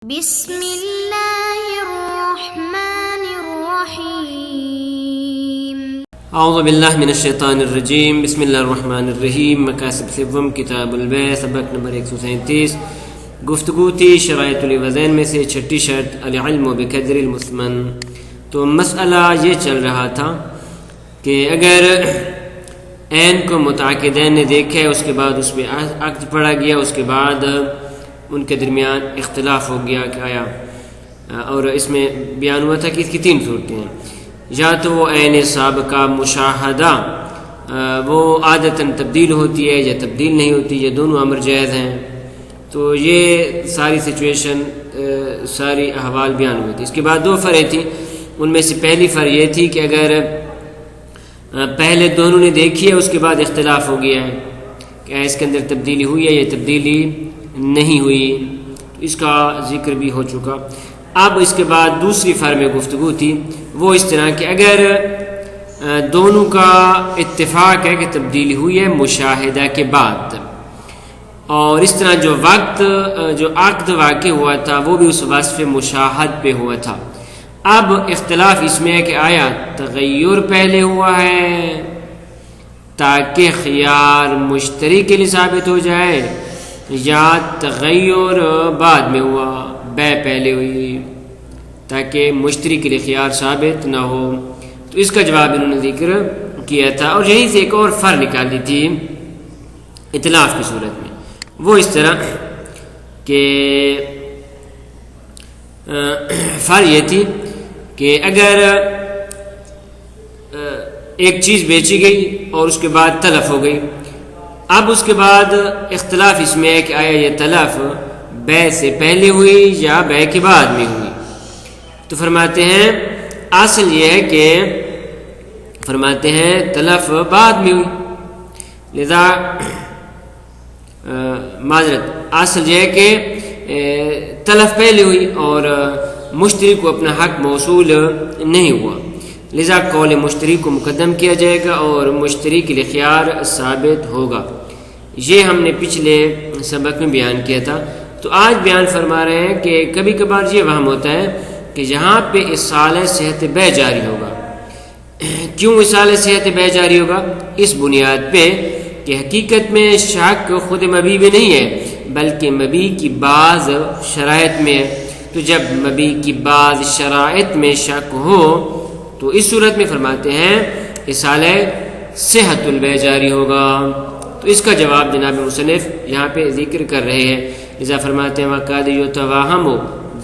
بسم الله الرحمن الرحیم اعوذ باللہ من الشیطان الرجیم بسم اللہ الرحمن الرحیم مقاصد سوم کتاب البیع سبق نمبر 137 گفتگو تھی شرائط الوزین میں سے چھٹی شرط العلم بقدر المثمن۔ تو مسئلہ یہ چل رہا تھا کہ اگر عین کو متعاقدین نے دیکھا اس کے بعد اس پہ عقد پڑا گیا، اس کے بعد ان کے درمیان اختلاف ہو گیا کہ آیا، اور اس میں بیان ہوا تھا کہ اس کی تین صورتیں ہیں، یا تو وہ عین سابقہ مشاہدہ وہ عادتاً تبدیل ہوتی ہے یا تبدیل نہیں ہوتی، یہ دونوں امر جائز ہیں۔ تو یہ ساری سچویشن ساری احوال بیان ہوئی تھی۔ اس کے بعد دو فرع تھیں، ان میں سے پہلی فرع یہ تھی کہ اگر پہلے دونوں نے دیکھی ہے اس کے بعد اختلاف ہو گیا ہے کہ اس کے اندر تبدیلی ہوئی ہے یا تبدیلی نہیں ہوئی، تو اس کا ذکر بھی ہو چکا۔ اب اس کے بعد دوسری فرع میں گفتگو تھی، وہ اس طرح کہ اگر دونوں کا اتفاق ہے کہ تبدیلی ہوئی ہے مشاہدہ کے بعد، اور اس طرح جو وقت جو عقد واقع ہوا تھا وہ بھی اس وصف مشاہد پہ ہوا تھا۔ اب اختلاف اس میں ہے کہ آیا تغیر پہلے ہوا ہے تاکہ خیار مشتری کے لیے ثابت ہو جائے، یا تغیر بعد میں ہوا، بیع پہلے ہوئی تاکہ مشتری کے لیے خیار ثابت نہ ہو۔ تو اس کا جواب انہوں نے ذکر کیا تھا، اور یہیں سے ایک اور فرق نکالی تھی اطلاف کی صورت میں، وہ اس طرح کہ فرق یہ تھی کہ اگر ایک چیز بیچی گئی اور اس کے بعد تلف ہو گئی، اب اس کے بعد اختلاف اس میں ہے کہ آیا یہ تلف بیع سے پہلے ہوئی یا بیع کے بعد میں ہوئی۔ تو فرماتے ہیں اصل یہ ہے کہ فرماتے ہیں تلف بعد میں ہوئی، لذا معذرت اصل یہ ہے کہ تلف پہلے ہوئی اور مشتری کو اپنا حق موصول نہیں ہوا، لذا قول مشتری کو مقدم کیا جائے گا اور مشتری کے لیے خیار ثابت ہوگا۔ یہ ہم نے پچھلے سبق میں بیان کیا تھا۔ تو آج بیان فرما رہے ہیں کہ کبھی کبھار یہ وہم ہوتا ہے کہ یہاں پہ اصالہ صحت بیع جاری ہوگا۔ کیوں اصالہ صحت بیع جاری ہوگا؟ اس بنیاد پہ کہ حقیقت میں شک خود مبیع میں نہیں ہے بلکہ مبیع کی بعض شرائط میں ہے۔ تو جب مبیع کی بعض شرائط میں شک ہو تو اس صورت میں فرماتے ہیں اصالہ صحت البیع جاری ہوگا۔ تو اس کا جواب جناب مصنف یہاں پہ ذکر کر رہے ہیں، لذا فرماتے ہیں وَقَدْ يُتَوَہَّمُ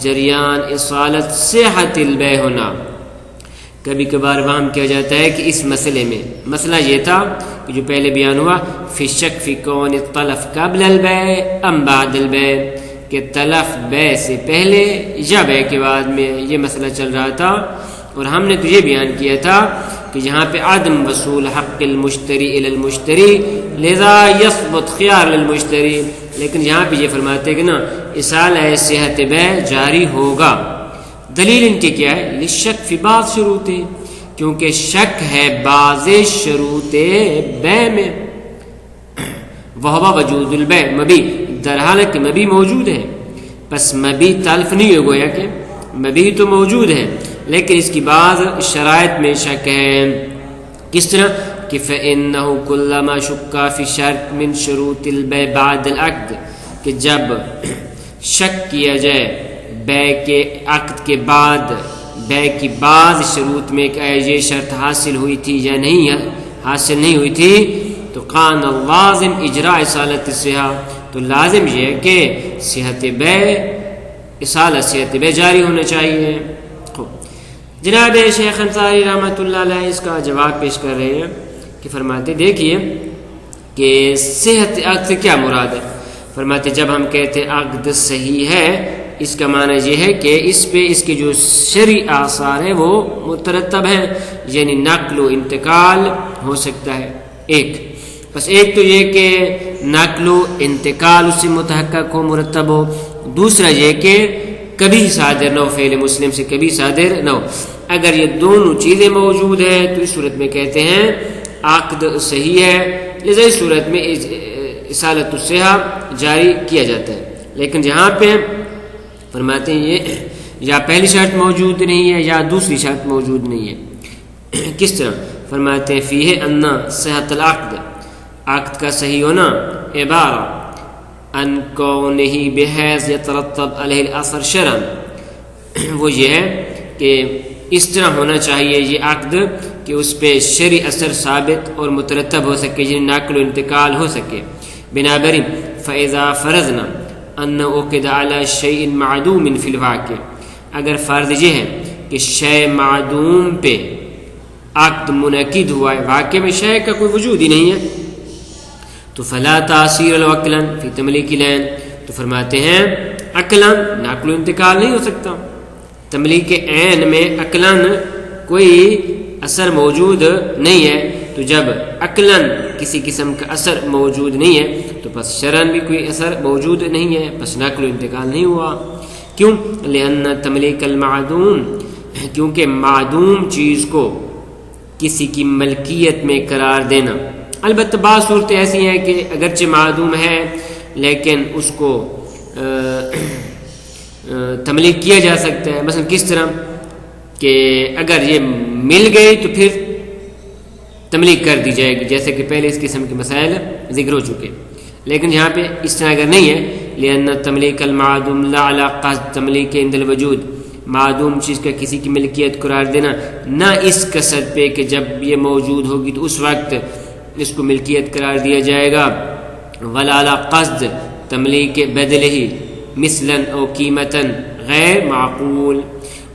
جریان اصالت صحت البیع ہونا۔ کبھی کبھار وہم کیا جاتا ہے کہ اس مسئلے میں، مسئلہ یہ تھا کہ جو پہلے بیان ہوا فی الشک فی کون الطلف قبل البیع ام بعد البیع، کہ تلف بیع سے پہلے یا بیع کے بعد میں، یہ مسئلہ چل رہا تھا۔ اور ہم نے تو یہ بیان کیا تھا کہ یہاں پہ عدم وصول حق المشتری الی المشتری لذا یثبت خیار للمشتری، لیکن یہاں پہ یہ فرماتے ہیں کہ نا اصالہ صحت بیع جاری ہوگا۔ دلیل ان کی کیا ہے؟ للشک فی بعض شروط، کیونکہ شک ہے بعض شروط بیع میں، وہو وجود البیع مبیع، در حال کہ مبیع موجود ہے، پس مبیع تلف نہیں ہو گویا کہ مبیع تو موجود ہے لیکن اس کی بعض شرائط میں شک ہے۔ کس طرح کہ فَإِنَّهُ كُلَّمَا شُكَّ فِي شَرْطٍ مِّن شُرُوطِ الْبَيْعِ بَعْدَ الْعَقْدِ، کہ جب شک کیا جائے بیع کے عقد کے بعد بیع کی بعض شروط میں کہ یہ شرط حاصل ہوئی تھی یا نہیں حاصل نہیں ہوئی تھی، تو قان اللازم اجراء اصالت الصحہ، تو لازم یہ ہے کہ صحت بیع اصالہ صحت بیع جاری ہونا چاہیے۔ جناب شیخ انصاری رحمۃ اللہ علیہ اس کا جواب پیش کر رہے ہیں کہ فرماتے دیکھیے کہ صحت عقد سے کیا مراد ہے۔ فرماتے جب ہم کہتے عقد صحیح ہے، اس کا معنی یہ ہے کہ اس پہ اس کے جو شرعی آثار ہیں وہ مترتب ہیں، یعنی نقل و انتقال ہو سکتا ہے ایک، بس ایک تو یہ کہ نقل و انتقال اس سے متحقق ہو، مرتب ہو، دوسرا یہ کہ کبھی صادر نہ ہو، فعل مسلم سے کبھی صادر نہ ہو۔ اگر یہ دونوں چیزیں موجود ہیں تو اس صورت میں کہتے ہیں عقد صحیح ہے، لذا اس صورت میں اصالت الصحہ جاری کیا جاتا ہے۔ لیکن جہاں پہ فرماتے ہیں یہ یا پہلی شرط موجود نہیں ہے یا دوسری شرط موجود نہیں ہے. کس طرح؟ فرماتے ہیں فیہ ان صحت العقد، عقد کا صحیح ہونا عبارہ ان کونہ بحیث یترتب علیہ الاثر شرعا، وہ یہ ہے کہ اس طرح ہونا چاہیے یہ عقد کہ اس پہ شرعی اثر ثابت اور مترتب ہو سکے، یعنی نقل و انتقال ہو سکے. بنابراً فاذا فرضنا ان عقد علی شیء معدوم فی الواقع، اگر فرض یہ ہے کہ شے معدوم پہ عقد منعقد ہوا ہے، واقع میں شے کا کوئی وجود ہی نہیں ہے، تو فلا تاثیر له عقلا فی تملیک العین، تو فرماتے ہیں عقلا نقل و انتقال نہیں ہو سکتا. تملیک عین میں عقلا کوئی اثر موجود نہیں ہے، تو جب عقلا کسی قسم کا اثر موجود نہیں ہے تو پس شرعاً بھی کوئی اثر موجود نہیں ہے، پس نقل و انتقال نہیں ہوا. کیوں؟ لأن تملیک المعدوم، کیونکہ معدوم چیز کو کسی کی ملکیت میں قرار دینا، البتہ بعض صورتیں ایسی ہیں کہ اگرچہ معدوم ہے لیکن اس کو تملیک کیا جا سکتا ہے. مثلا کس طرح کہ اگر یہ مل گئی تو پھر تملیک کر دی جائے گی، جیسے کہ پہلے اس قسم کے مسائل ذکر ہو چکے، لیکن یہاں پہ اس طرح اگر نہیں ہے لأن تملیک المعدوم لا علی قصد تملیک عند الوجود، معدوم چیز کا کسی کی ملکیت قرار دینا نہ اس قصد پہ کہ جب یہ موجود ہوگی تو اس وقت اس کو ملکیت قرار دیا جائے گا، ولا علی قصد تملیک بدلہ مثلا او قیمتا غیر معقول،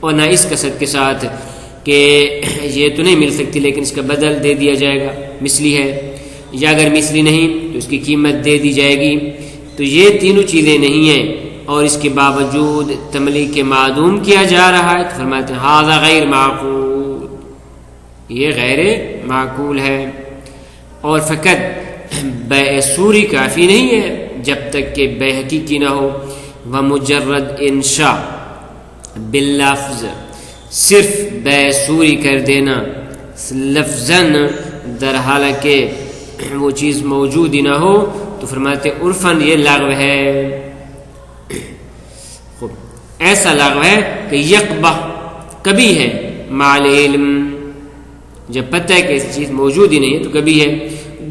اور نہ اس قصد کے ساتھ کہ یہ تو نہیں مل سکتی لیکن اس کا بدل دے دیا جائے گا، مثلی ہے، یا اگر مثلی نہیں تو اس کی قیمت دے دی جائے گی. تو یہ تینوں چیزیں نہیں ہیں اور اس کے باوجود تملیک معدوم کیا جا رہا ہے، تو فرماتے ہیں ھذا غیر معقول، یہ غیر معقول ہے. اور فقط بیع صوری کافی نہیں ہے جب تک کہ بیع حقیقی نہ ہو. ومجرد انشاء باللفظ، صرف بیع صوری کر دینا لفظاً در حالانکہ وہ چیز موجود ہی نہ ہو، تو فرماتے عرفاً یہ لغو ہے. ایسا لغو ہے کہ یقبح کبھی ہے مع العلم، جب پتہ ہے کہ اس چیز موجود ہی نہیں ہے تو کبھی ہے.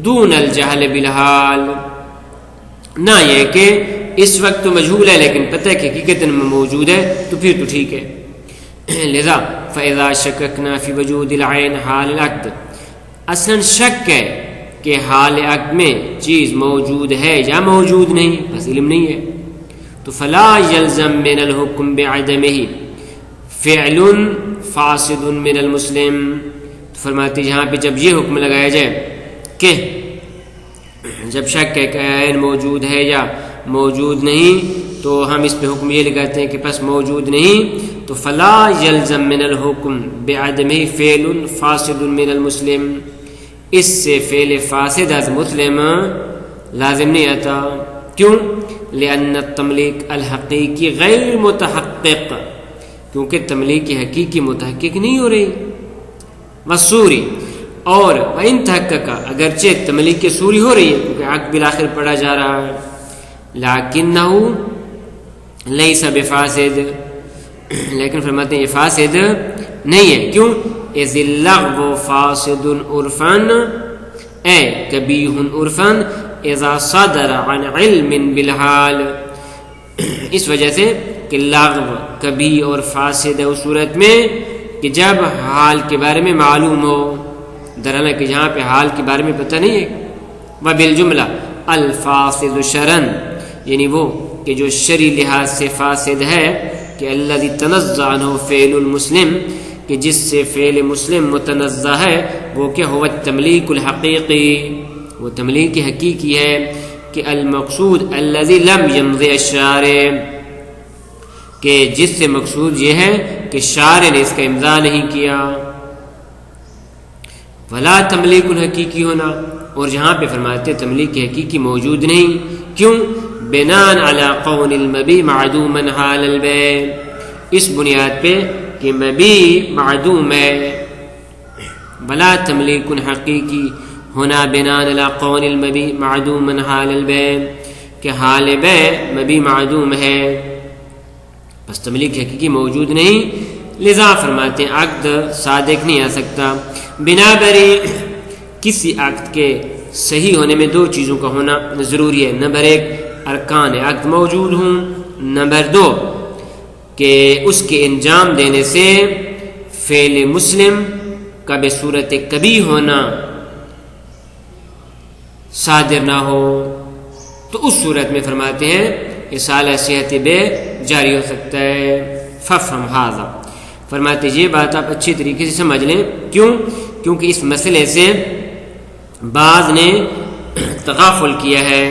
دون الجہل بالحال، نہ یہ کہ اس وقت تو مجہول ہے لیکن پتہ ہے کہ حقیقت میں موجود ہے تو پھر تو ٹھیک ہے. لذا فاذا شککنا فی وجود العین حال العقد، اصلا شک ہے کہ حال عقد میں چیز موجود ہے یا موجود نہیں، بس علم نہیں ہے، تو فلا یلزم من الحکم بعدمہ فعل فاسد من المسلم. تو فرماتے یہاں پہ جب یہ حکم لگایا جائے کہ جب شک ہے کہ عین موجود ہے یا موجود نہیں تو ہم اس پہ حکم یہ لگاتے ہیں کہ پس موجود نہیں، تو فلا یلزم من الحکم بعدمہ فعل فاسد من المسلم، اس سے فعل فاسد از مسلم لازم نہیں آتا. کیوں؟ لأن التملیک الحقیقی غیر متحقق، کیونکہ تملیک حقیقی متحقق نہیں ہو رہی. وصوری، اور وَإِن تحقق، اگرچہ تملیک صوری ہو رہی ہے کیونکہ عقد بالآخر پڑھا جا رہا ہے، لیکنہ لیس بفاسد، لیکن فرماتے ہیں یہ فاسد نہیں ہے. کیوں؟ اذ اللغو فاسد عرفا اے کبیح عرفا اذا صدر عن علم بالحال، اس وجہ سے کہ لغو کبھی اور فاسد ہے اس صورت میں کہ جب حال کے بارے میں معلوم ہو، درحالانکہ کہ جہاں پہ حال کے بارے میں پتہ نہیں ہے. وبالجملہ الفاسد شرعاً، یعنی وہ کہ جو شرعی لحاظ سے فاسد ہے کہ الذی تنزہ عنہ فعل المسلم، کہ جس سے فعل مسلم متنزہ ہے، وہ کہ ہوا التملیک الحقیقی، وہ تملیک حقیقی ہے کہ المقصود الذی لم یمضی الشارع، کہ جس سے مقصود یہ ہے کہ شارع نے اس کا امضاء نہیں کیا. ولا تملیک الحقیقی ہونا، اور جہاں پہ فرماتے تملیک حقیقی موجود نہیں. کیوں؟ بناء علی قول المبی معدوما حال البیع، اس بنیاد پہ کہ مبی معدوم ہے. ولا تملیک حقیقی ہونا بناء علی قول المبی معدوما حال البیع، کہ حال بیع مبی معدوم ہے، بس تملیک حقیقی موجود نہیں، لذا فرماتے ہیں عقد صادق نہیں آ سکتا۔ بنا بری کسی عقد کے صحیح ہونے میں دو چیزوں کا ہونا ضروری ہے، نمبر ایک ارکان عقد موجود ہوں، نمبر دو کہ اس کے انجام دینے سے فعل مسلم کا بصورت کبھی ہونا صادر نہ ہو، تو اس صورت میں فرماتے ہیں اصالہ صحت بے جاری ہو سکتا ہے۔ ففہم ھذا، فرماتے یہ بات آپ اچھی طریقے سے سمجھ لیں، کیوں؟ کیونکہ اس مسئلے سے بعض نے تغافل کیا ہے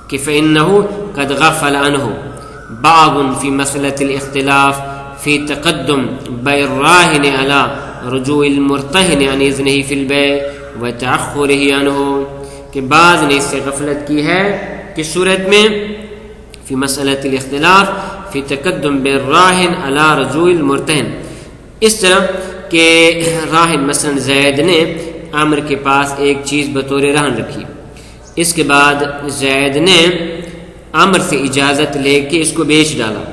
کہ فإنه قد غفل عنه بعض في مسألة الاختلاف في تقدم بيع الراهن على رجوع المرتهن عن إذنه في البيع وتأخره عنه، کہ بعض نے اس سے غفلت کی ہے کہ صورت میں فی مسألة الاختلاف فی تقدم بيع الراهن على رجوع المرتهن، اس طرح کہ راہن مثلا زید نے عامر کے پاس ایک چیز بطور رہن رکھی، اس کے بعد زید نے عامر سے اجازت لے کے اس کو بیچ ڈالا،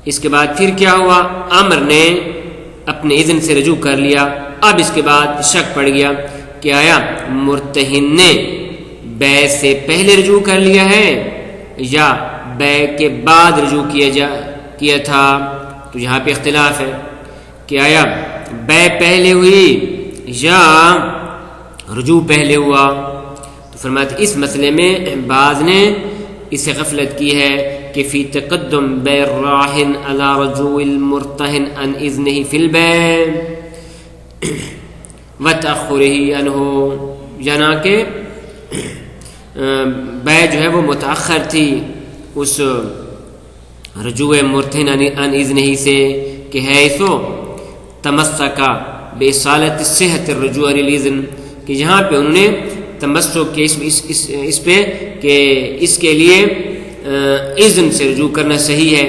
اس کے بعد پھر کیا ہوا، عامر نے اپنے اذن سے رجوع کر لیا، اب اس کے بعد شک پڑ گیا کہ آیا مرتہن نے بیع سے پہلے رجوع کر لیا ہے یا بیع کے بعد رجوع کیا تھا، تو یہاں پہ اختلاف ہے کہ آیا بیع پہلے ہوئی یا رجوع پہلے ہوا۔ تو فرماتے اس مسئلے میں بعض نے اسے غفلت کی ہے کہ فی تقدم بیع الراہن علی رجوع المرتہن عن اذنہ فی البیع وتأخرہ عنہ، یعنی کہ بیع جو ہے وہ متأخر تھی اس رجوع مرتہن عن اذنہ سے، کہ ہے سو تمسکا بإصالة صحت الرجوع عن الاذن، کہ یہاں پہ انہوں نے تمسک کے اس پہ کہ اس کے لیے اذن سے رجوع کرنا صحیح ہے۔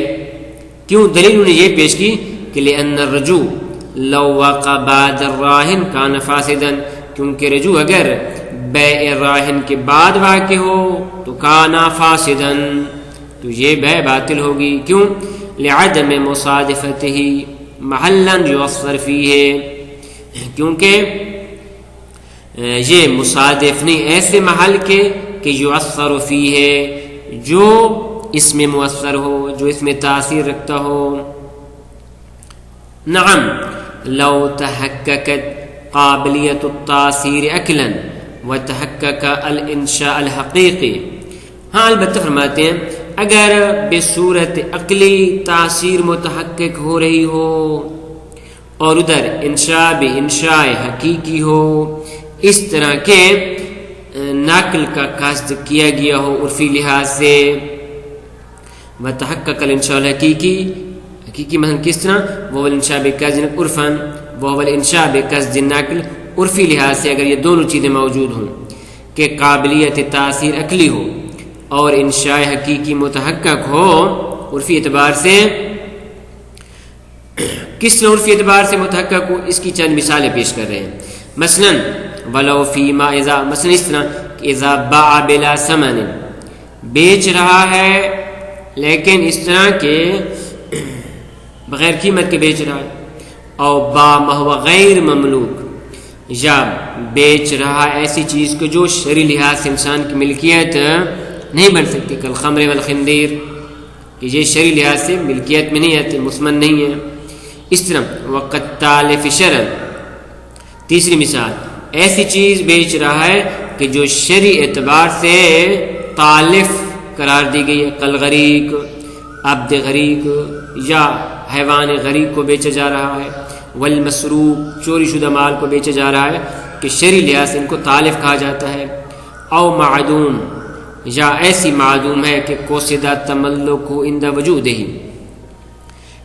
کیوں؟ دلیل انہوں نے یہ پیش کی کہ لأن الرجوع لو وقع بعد الراہن کان فاسدا، کیونکہ رجوع اگر بیع راہن کے بعد واقع ہو تو کانا فاسدا، تو یہ بیع باطل ہوگی۔ کیوں؟ لعدم مصادفتہ محلا یؤثر فیہ، کیونکہ یہ مصادف نہیں ایسے محل کے کہ یؤثر فیہ، جو اس میں مؤثر ہو، جو اس میں تاثیر رکھتا ہو۔ نعم لو تحققت قابلیت التاثیر عقلا وتحقق الانشاء الحقیقی، ہاں البتہ فرماتے ہیں اگر بصورت عقلی تاثیر متحقق ہو رہی ہو اور ادھر انشاء بھی انشاء حقیقی ہو، اس طرح کے نقل کا قصد کیا گیا ہو عرفی لحاظ سے، وتحقق الانشاء الحقیقی، حقیقی مثلا کس طرح، وہ الانشاء بقصد عرفا وہ الانشاء بقصد نقل، عرفی لحاظ سے اگر یہ دونوں چیزیں موجود ہوں کہ قابلیت تاثیر عقلی ہو اور انشاء حقیقی متحقق ہو عرفی اعتبار سے، کس طرح عرفی اعتبار سے متحقق ہو، اس کی چند مثالیں پیش کر رہے ہیں۔ مثلا ولو فیما اذا، مثلا اس طرح کہ اذا باع بلا ثمن، بیچ رہا ہے لیکن اس طرح کے بغیر قیمت کے بیچ رہا ہے، او باع ما هو غیر مملوک، یا بیچ رہا ایسی چیز کو جو شرعی لحاظ سے انسان کی ملکیت نہیں بن سکتی، کالخمر والخنزیر، کہ یہ شرعی لحاظ سے ملکیت میں نہیں آتی، مثمن نہیں ہے۔ اس طرح وقت تالف شرعا، تیسری مثال ایسی چیز بیچ رہا ہے کہ جو شرعی اعتبار سے تالف قرار دی گئی ہے، کالغریق، عبد غریق یا حیوان غریق کو بیچا جا رہا ہے، والمسروق، چوری شدہ مال کو بیچا جا رہا ہے کہ شرعی لحاظ سے ان کو تالف کہا جاتا ہے، او معدوم، یا ایسی معدوم ہے کہ قصد تملک عند وجودہ،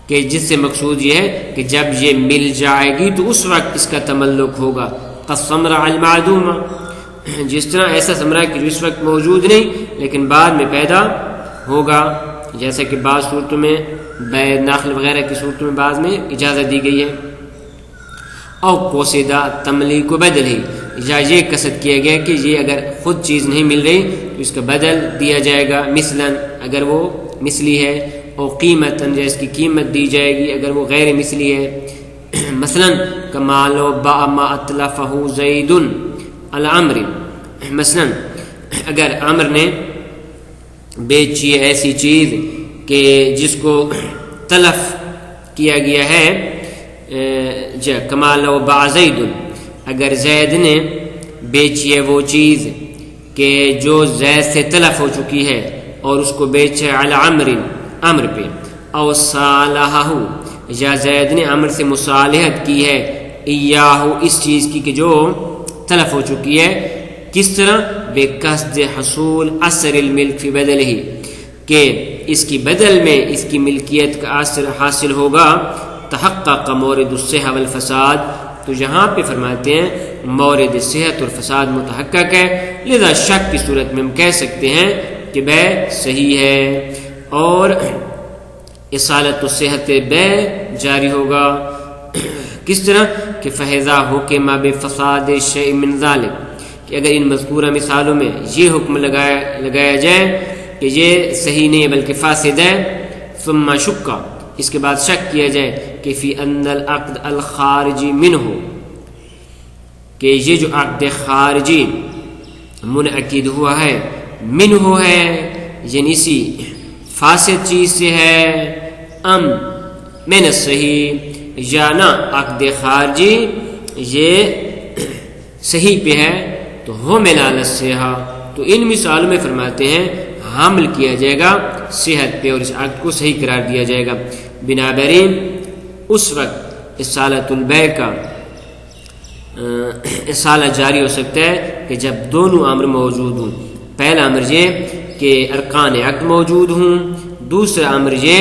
کہ جس سے مقصود یہ ہے کہ جب یہ مل جائے گی تو اس وقت اس کا تملک ہوگا، کالثمرۃ المعدومہ، جس طرح ایسا ثمرہ کہ جو اس وقت موجود نہیں لیکن بعد میں پیدا ہوگا، جیسا کہ بعض صورتوں میں بیع نخل وغیرہ کی صورتوں میں بعض میں اجازت دی گئی ہے۔ او قصد تملیک بدل ہی، یا یہ قصد کیا گیا کہ یہ اگر خود چیز نہیں مل رہی تو اس کا بدل دیا جائے گا، مثلا اگر وہ مثلی ہے، اور قیمتاً یا اس کی قیمت دی جائے گی اگر وہ غیر مثلی ہے. مثلا کما لو باع ما اتلفہ زید العمر، مثلا اگر عمر نے بیچی ہے ایسی چیز کہ جس کو تلف کیا گیا ہے، کما لو باع زید، اگر زید نے بیچی ہے وہ چیز کہ جو زید سے تلف ہو چکی ہے اور اس کو بیچے علی عمر پہ، او صالحہ، یا زید نے عمر سے مصالحت کی ہے ایاہ، اس چیز کی کہ جو تلف ہو چکی ہے. کس طرح؟ بے قصد حصول اثر الملک فی بدلہ، کہ اس کی بدل میں اس کی ملکیت کا اثر حاصل ہوگا. تحقق مورد الصحہ والفساد، تو یہاں پہ فرماتے ہیں مورد صحت اور فساد متحقق ہے، لذا شک کی صورت میں ہم کہہ سکتے ہیں کہ بے صحیح ہے، اور اصالت الصحت بے جاری ہوگا. کس طرح؟ کہ فیضا حکم بفساد شیء من ذلک، کہ اگر ان مذکورہ مثالوں میں یہ حکم لگایا جائے کہ یہ صحیح نہیں بلکہ فاسد ہے، ثم شکا، اس کے بعد شک کیا جائے کہ فی ان العقد الخارجی منہ، کہ یہ جو عقد خارجی منعقد ہوا ہے منہ ہے، یعنی اسی فاسد چیز سے ہے، ام من الصحیح، یا نہ عقد خارجی یہ صحیح پہ ہے تو ہو من علی الصحہ. تو ان مثالوں میں فرماتے ہیں حمل کیا جائے گا صحت پہ اور اس عقد کو صحیح قرار دیا جائے گا. بنابراین اس وقت اصالت البیع کا اصالہ جاری ہو سکتا ہے کہ جب دونوں امر موجود ہوں. پہلا امر یہ کہ ارکان عقد موجود ہوں، دوسرا امر یہ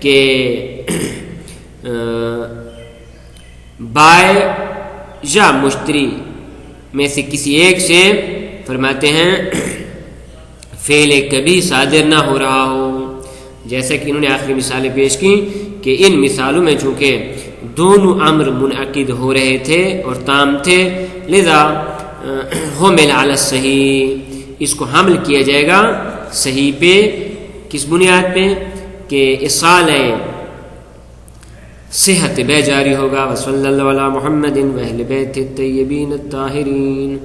کہ بائع یا مشتری میں سے کسی ایک سے فرماتے ہیں فعل کبھی صادر نہ ہو رہا ہو، جیسا کہ انہوں نے آخری مثالیں پیش کی کہ ان مثالوں میں چونکہ دونوں امر منعقد ہو رہے تھے اور تام تھے، لذا حمل علی الصحیح، اس کو حمل کیا جائے گا صحیح پہ. کس بنیاد پہ؟ کہ اصالہ صحت بے جاری ہوگا. وصلی اللہ علی محمد و اہل بیت الطیبین الطاہرین.